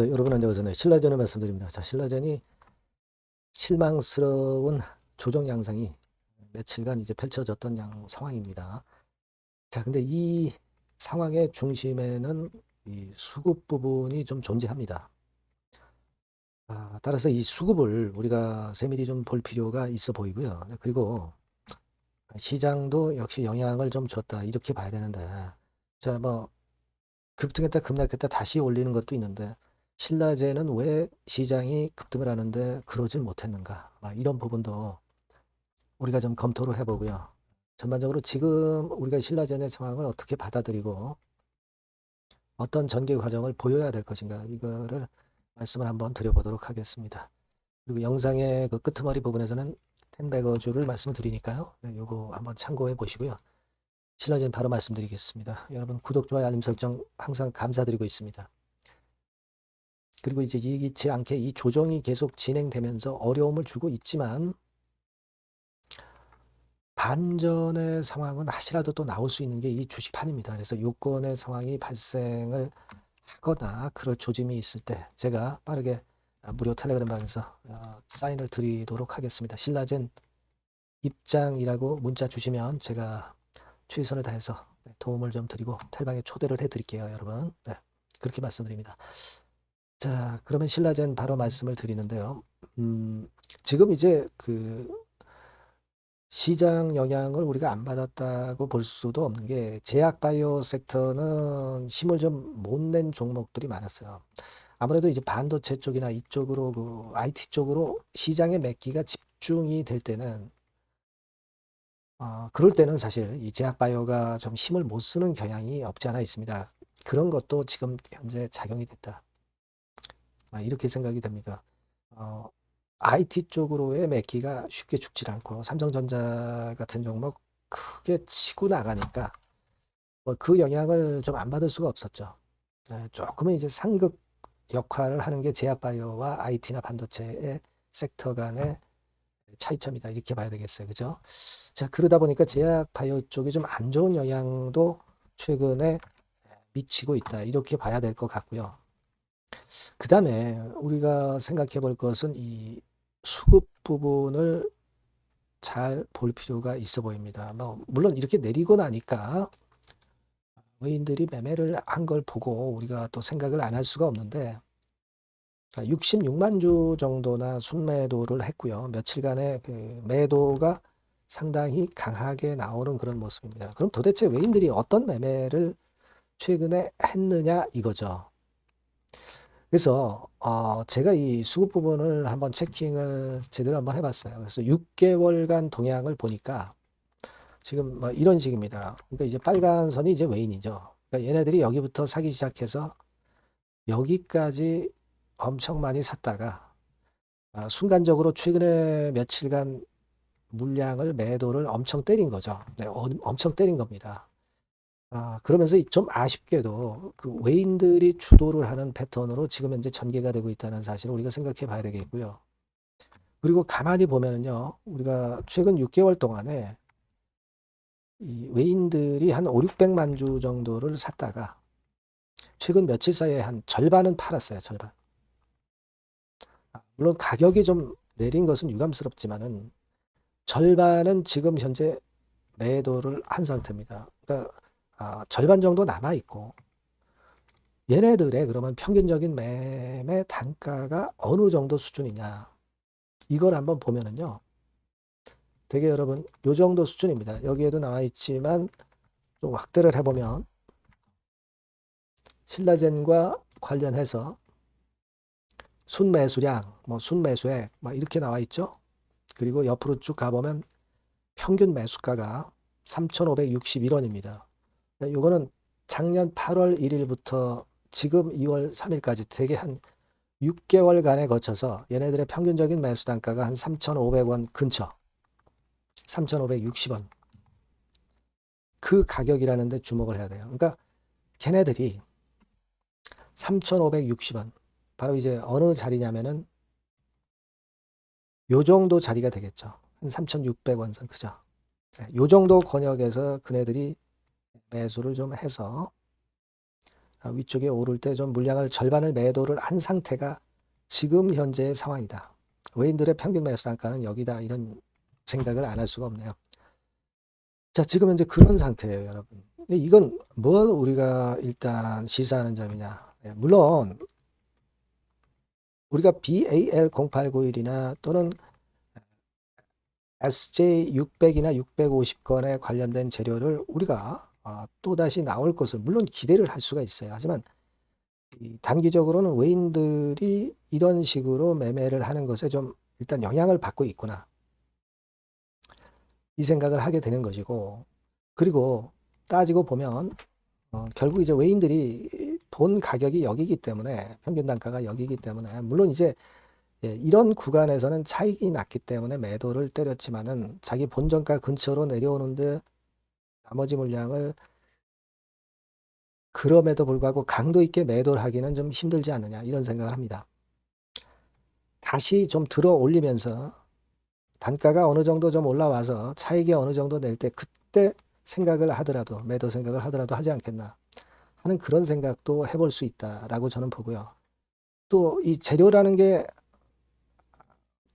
네, 여러분 안녕하세요. 신라전을 말씀드립니다. 자, 신라전이 실망스러운 조정 양상이 며칠간 이제 펼쳐졌던 상황입니다. 자, 근데 이 상황의 중심에는 이 수급 부분이 좀 존재합니다. 따라서 이 수급을 우리가 세밀히 좀 볼 필요가 있어 보이고요. 네, 그리고 시장도 역시 영향을 좀 줬다 이렇게 봐야 되는데, 자, 뭐 급등했다 급락했다 다시 올리는 것도 있는데 신라제는 왜 시장이 급등을 하는데 그러질 못했는가, 이런 부분도 우리가 좀 검토를 해보고요. 전반적으로 지금 우리가 신라젠의 상황을 어떻게 받아들이고 어떤 전개 과정을 보여야 될 것인가, 이거를 말씀을 한번 드려보도록 하겠습니다. 그리고 영상의 그 끄트머리 부분에서는 텐베거주를 말씀드리니까요. 네, 요거 한번 참고해 보시고요. 신라젠 바로 말씀드리겠습니다. 여러분 구독, 좋아요, 알림 설정 항상 감사드리고 있습니다. 그리고 이제 예기치 않게 이 조정이 계속 진행되면서 어려움을 주고 있지만 반전의 상황은 하시라도 또 나올 수 있는 게 이 주식판입니다. 그래서 요건의 상황이 발생을 하거나 그럴 조짐이 있을 때 제가 빠르게 무료 텔레그램 방에서 사인을 드리도록 하겠습니다. 신라젠 입장이라고 문자 주시면 제가 최선을 다해서 도움을 좀 드리고 텔방에 초대를 해드릴게요, 여러분. 네, 그렇게 말씀드립니다. 자, 그러면 신라젠 바로 말씀을 드리는데요. 지금 이제 그 시장 영향을 우리가 안 받았다고 볼 수도 없는 게 제약바이오 섹터는 힘을 좀 못 낸 종목들이 많았어요. 아무래도 이제 반도체 쪽이나 이쪽으로 그 IT 쪽으로 시장의 매기가 집중이 될 때는 그럴 때는 사실 이 제약바이오가 좀 힘을 못 쓰는 경향이 없지 않아 있습니다. 그런 것도 지금 현재 작용이 됐다. 이렇게 생각이 됩니다. IT 쪽으로의 매기가 쉽게 죽질 않고 삼성전자 같은 종목 크게 치고 나가니까 그 영향을 좀 안 받을 수가 없었죠. 조금은 이제 상극 역할을 하는 게 제약바이오와 IT나 반도체의 섹터 간의 차이점이다, 이렇게 봐야 되겠어요. 그죠? 자, 그러다 보니까 제약바이오 쪽이 좀 안 좋은 영향도 최근에 미치고 있다, 이렇게 봐야 될 것 같고요. 그 다음에 우리가 생각해 볼 것은 이 수급 부분을 잘 볼 필요가 있어 보입니다. 물론 이렇게 내리고 나니까 외인들이 매매를 한 걸 보고 우리가 또 생각을 안 할 수가 없는데 66만 주 정도나 순매도를 했고요. 며칠간의 그 매도가 상당히 강하게 나오는 그런 모습입니다. 그럼 도대체 외인들이 어떤 매매를 최근에 했느냐 이거죠. 그래서 제가 이 수급 부분을 한번 체킹을 제대로 한번 해봤어요. 그래서 6개월간 동향을 보니까 지금 이런 식입니다. 그러니까 이제 빨간 선이 이제 외인이죠. 그러니까 얘네들이 여기부터 사기 시작해서 여기까지 엄청 많이 샀다가 순간적으로 최근에 며칠간 물량을 매도를 엄청 때린 거죠. 네, 엄청 때린 겁니다. 그러면서 좀 아쉽게도 그 외인들이 주도를 하는 패턴으로 지금 현재 전개가 되고 있다는 사실을 우리가 생각해 봐야 되겠고요. 그리고 가만히 보면은요, 우리가 최근 6개월 동안에 이 외인들이 한 5, 600만 주 정도를 샀다가 최근 며칠 사이에 한 절반은 팔았어요, 절반. 물론 가격이 좀 내린 것은 유감스럽지만은 절반은 지금 현재 매도를 한 상태입니다. 그러니까 절반 정도 남아 있고, 얘네들의 그러면 평균적인 매매 단가가 어느 정도 수준이냐, 이걸 한번 보면은요, 되게 여러분 요 정도 수준입니다. 여기에도 나와 있지만 좀 확대를 해보면 신라젠과 관련해서 순매수량, 순매수액 이렇게 나와 있죠. 그리고 옆으로 쭉 가보면 평균 매수가가 3,561원입니다. 이거는 작년 8월 1일부터 지금 2월 3일까지 되게 한 6개월간에 거쳐서 얘네들의 평균적인 매수 단가가 한 3,500원 근처, 3,560원. 그 가격이라는 데 주목을 해야 돼요. 그러니까 걔네들이 3,560원, 바로 이제 어느 자리냐면은 요 정도 자리가 되겠죠. 한 3,600원 선, 그죠? 요 정도 권역에서 그네들이 매수를 좀 해서 위쪽에 오를 때 좀 물량을 절반을 매도를 한 상태가 지금 현재의 상황이다. 외인들의 평균 매수 단가는 여기다, 이런 생각을 안 할 수가 없네요. 자, 지금 현재 그런 상태예요, 여러분. 이건 뭘 우리가 일단 시사하는 점이냐. 물론 우리가 BAL0891이나 또는 SJ600이나 650건에 관련된 재료를 우리가 또다시 나올 것을 물론 기대를 할 수가 있어요. 하지만 단기적으로는 외인들이 이런 식으로 매매를 하는 것에 좀 일단 영향을 받고 있구나, 이 생각을 하게 되는 것이고, 그리고 따지고 보면 결국 이제 외인들이 본 가격이 여기기 때문에, 평균 단가가 여기기 때문에, 물론 이제 이런 구간에서는 차익이 났기 때문에 매도를 때렸지만은 자기 본전가 근처로 내려오는데 나머지 물량을 그럼에도 불구하고 강도 있게 매도를 하기는 좀 힘들지 않느냐, 이런 생각을 합니다. 다시 좀 들어 올리면서 단가가 어느 정도 좀 올라와서 차익이 어느 정도 낼 때 그때 생각을 하더라도, 매도 생각을 하더라도 하지 않겠나 하는 그런 생각도 해볼 수 있다라고 저는 보고요. 또 이 재료라는 게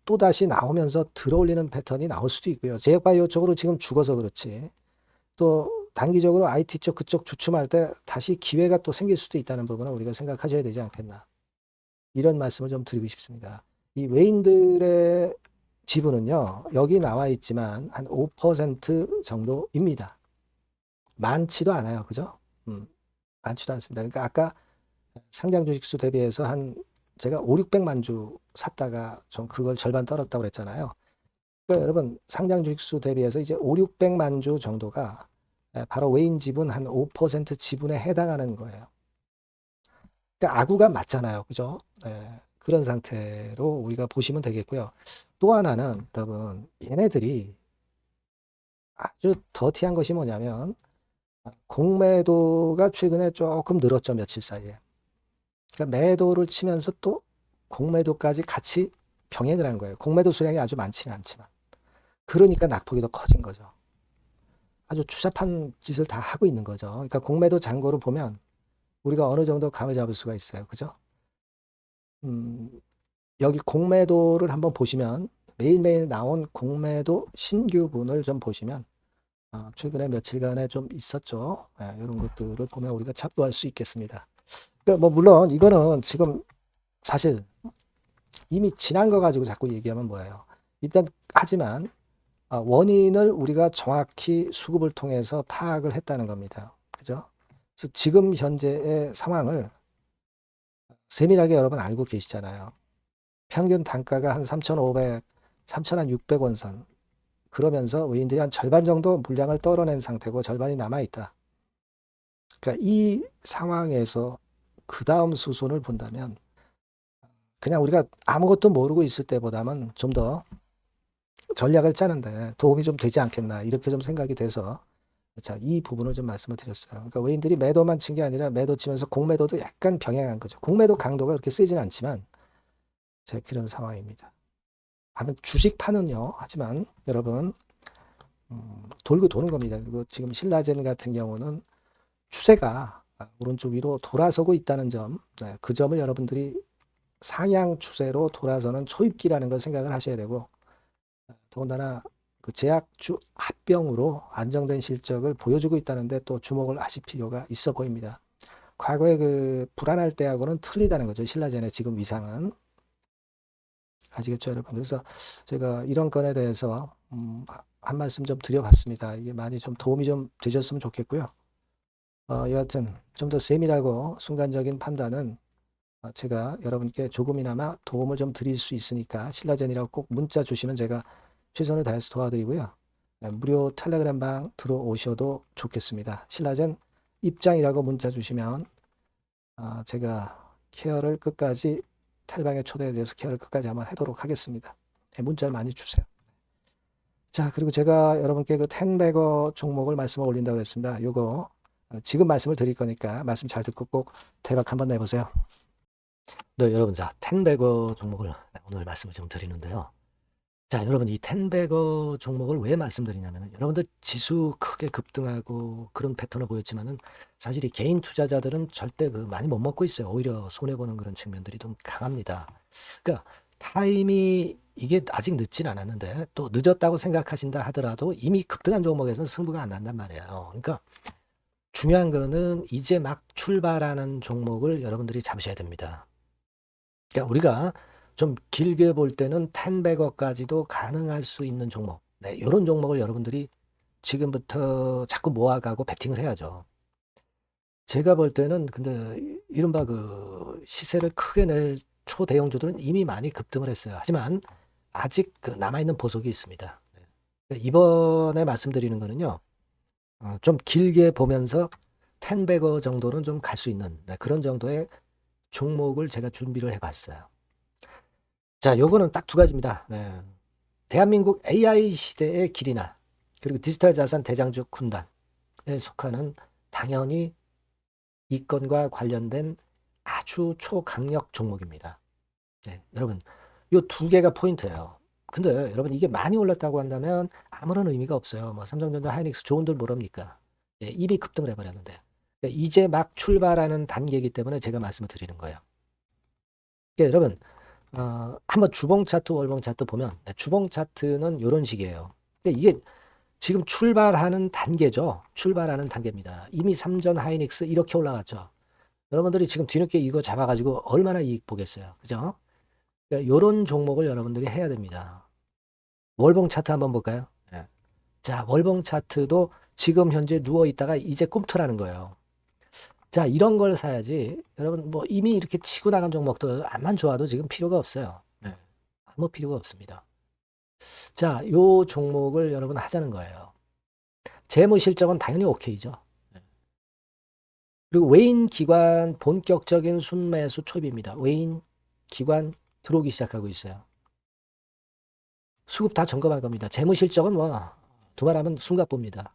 또다시 나오면서 들어올리는 패턴이 나올 수도 있고요. 제약바이오 쪽으로 지금 죽어서 그렇지, 또 단기적으로 IT 쪽 그쪽 주춤할 때 다시 기회가 또 생길 수도 있다는 부분을 우리가 생각하셔야 되지 않겠나, 이런 말씀을 좀 드리고 싶습니다. 이 외인들의 지분은요, 여기 나와 있지만 한 5% 정도입니다. 많지도 않아요. 그죠? 많지도 않습니다. 그러니까 아까 상장 주식수 대비해서 한 제가 5, 600만 주 샀다가 좀 그걸 절반 떨었다고 그랬잖아요. 그러니까 여러분, 상장 주식수 대비해서 이제 5, 600만 주 정도가 바로 외인 지분 한 5% 지분에 해당하는 거예요. 그러니까 아구가 맞잖아요. 그죠? 그런 상태로 우리가 보시면 되겠고요. 또 하나는 여러분, 얘네들이 아주 더티한 것이 뭐냐면 공매도가 최근에 조금 늘었죠. 며칠 사이에. 그러니까 매도를 치면서 또 공매도까지 같이 병행을 한 거예요. 공매도 수량이 아주 많지는 않지만. 그러니까 낙폭이 더 커진 거죠. 아주 추잡한 짓을 다 하고 있는 거죠. 그러니까 공매도 잔고를 보면 우리가 어느 정도 감을 잡을 수가 있어요. 그죠? 여기 공매도를 한번 보시면, 매일매일 나온 공매도 신규분을 좀 보시면 최근에 며칠간에 좀 있었죠. 이런 것들을 보면 우리가 참고할 수 있겠습니다. 그러니까 뭐 물론 이거는 지금 사실 이미 지난 거 가지고 자꾸 얘기하면 뭐예요. 일단 하지만 원인을 우리가 정확히 수급을 통해서 파악을 했다는 겁니다. 그죠? 그래서 지금 현재의 상황을 세밀하게 여러분 알고 계시잖아요. 평균 단가가 한 3,500, 3,600원 선. 그러면서 외인들이 한 절반 정도 물량을 떨어낸 상태고 절반이 남아있다. 그러니까 이 상황에서 그 다음 수순을 본다면 그냥 우리가 아무것도 모르고 있을 때보다는 좀 더 전략을 짜는데 도움이 좀 되지 않겠나, 이렇게 좀 생각이 돼서 자, 이 부분을 좀 말씀을 드렸어요. 그러니까 외인들이 매도만 친 게 아니라 매도 치면서 공매도도 약간 병행한 거죠. 공매도 강도가 그렇게 세지는 않지만 제 그런 상황입니다. 하는 주식파는요. 하지만 여러분 돌고 도는 겁니다. 그리고 지금 신라젠 같은 경우는 추세가 오른쪽 위로 돌아서고 있다는 점, 그 점을 여러분들이 상향 추세로 돌아서는 초입기라는 걸 생각을 하셔야 되고, 더군다나 그 제약주 합병으로 안정된 실적을 보여주고 있다는데 또 주목을 하실 필요가 있어 보입니다. 과거에 그 불안할 때하고는 틀리다는 거죠. 신라젠의 지금 위상은. 아시겠죠, 여러분? 그래서 제가 이런 건에 대해서 한 말씀 좀 드려봤습니다. 이게 많이 좀 도움이 좀 되셨으면 좋겠고요. 여하튼 좀 더 세밀하고 순간적인 판단은 제가 여러분께 조금이나마 도움을 좀 드릴 수 있으니까 신라젠이라고 꼭 문자 주시면 제가 최선을 다해서 도와드리고요. 무료 텔레그램 방 들어오셔도 좋겠습니다. 신라젠 입장이라고 문자 주시면 제가 케어를 끝까지, 텔방에 초대해서 케어를 끝까지 한번 하도록 하겠습니다. 문자를 많이 주세요. 자, 그리고 제가 여러분께 그 텐베거 종목을 말씀을 올린다고 했습니다. 요거 지금 말씀을 드릴 거니까 말씀 잘 듣고 꼭 대박 한번 내보세요. 네, 여러분, 자, 텐베거 종목을 오늘 말씀을 좀 드리는데요. 자, 여러분 이 텐베거 종목을 왜 말씀드리냐면은 여러분들 지수 크게 급등하고 그런 패턴을 보였지만은 사실 이 개인 투자자들은 절대 그 많이 못 먹고 있어요. 오히려 손해 보는 그런 측면들이 좀 강합니다. 그러니까 타임이 이게 아직 늦진 않았는데 또 늦었다고 생각하신다 하더라도 이미 급등한 종목에서는 승부가 안 난단 말이에요. 그러니까 중요한 거는 이제 막 출발하는 종목을 여러분들이 잡으셔야 됩니다. 그러니까 우리가 좀 길게 볼 때는 10백억까지도 가능할 수 있는 종목. 네, 이런 종목을 여러분들이 지금부터 자꾸 모아가고 베팅을 해야죠. 제가 볼 때는 근데 이른바 그 시세를 크게 낼 초대형주들은 이미 많이 급등을 했어요. 하지만 아직 그 남아있는 보석이 있습니다. 네. 그러니까 이번에 말씀드리는 거는요. 좀 길게 보면서 10백억 정도는 좀 갈 수 있는 네, 그런 정도의 종목을 제가 준비를 해봤어요. 자, 요거는 딱 두 가지입니다. 네. 대한민국 AI 시대의 길이나 그리고 디지털 자산 대장주 군단에 속하는 당연히 이 건과 관련된 아주 초강력 종목입니다. 네, 여러분, 요 두 개가 포인트예요. 근데 여러분 이게 많이 올랐다고 한다면 아무런 의미가 없어요. 뭐 삼성전자, 하이닉스 좋은들 모릅니까? 예, 이미 급등을 해버렸는데 이제 막 출발하는 단계이기 때문에 제가 말씀을 드리는 거예요. 그러니까 여러분 한번 주봉 차트, 월봉 차트 보면 주봉 차트는 이런 식이에요. 근데 이게 지금 출발하는 단계죠. 출발하는 단계입니다. 이미 삼전 하이닉스 이렇게 올라갔죠. 여러분들이 지금 뒤늦게 이거 잡아가지고 얼마나 이익 보겠어요. 그죠? 그러니까 이런 종목을 여러분들이 해야 됩니다. 월봉 차트 한번 볼까요? 네. 자, 월봉 차트도 지금 현재 누워 있다가 이제 꿈틀하는 거예요. 자, 이런 걸 사야지. 여러분, 뭐 이미 이렇게 치고 나간 종목도 암만 좋아도 지금 필요가 없어요. 네. 아무 필요가 없습니다. 자, 요 종목을 여러분 하자는 거예요. 재무 실적은 당연히 오케이죠. 네. 그리고 외인 기관 본격적인 순매수 초입니다. 외인 기관 들어오기 시작하고 있어요. 수급 다 점검할 겁니다. 재무 실적은 뭐 두말하면 숨가쁩니다.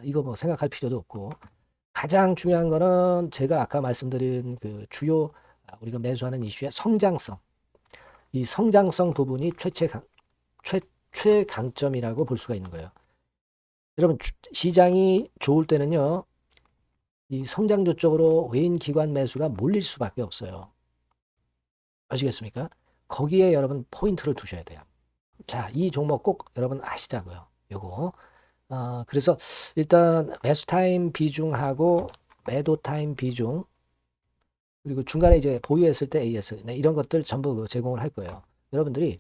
이거 뭐 생각할 필요도 없고 가장 중요한 거는 제가 아까 말씀드린 그 주요 우리가 매수하는 이슈의 성장성. 이 성장성 부분이 최강점이라고 볼 수가 있는 거예요. 여러분 시장이 좋을 때는요. 이 성장주 쪽으로 외인 기관 매수가 몰릴 수밖에 없어요. 아시겠습니까? 거기에 여러분 포인트를 두셔야 돼요. 자, 이 종목 꼭 여러분 아시자고요. 요거. 그래서 일단 매수 타임 비중하고 매도 타임 비중 그리고 중간에 이제 보유했을 때 AS 네, 이런 것들 전부 제공을 할 거예요. 여러분들이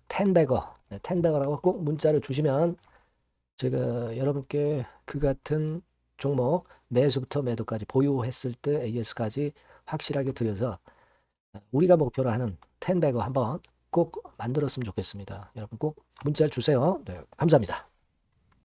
텐베거, 텐베거라고 꼭 문자를 주시면 제가 여러분께 그 같은 종목 매수부터 매도까지 보유했을 때 AS까지 확실하게 드려서 우리가 목표로 하는 텐베거 한번 꼭 만들었으면 좋겠습니다. 여러분 꼭 문자를 주세요. 네, 감사합니다.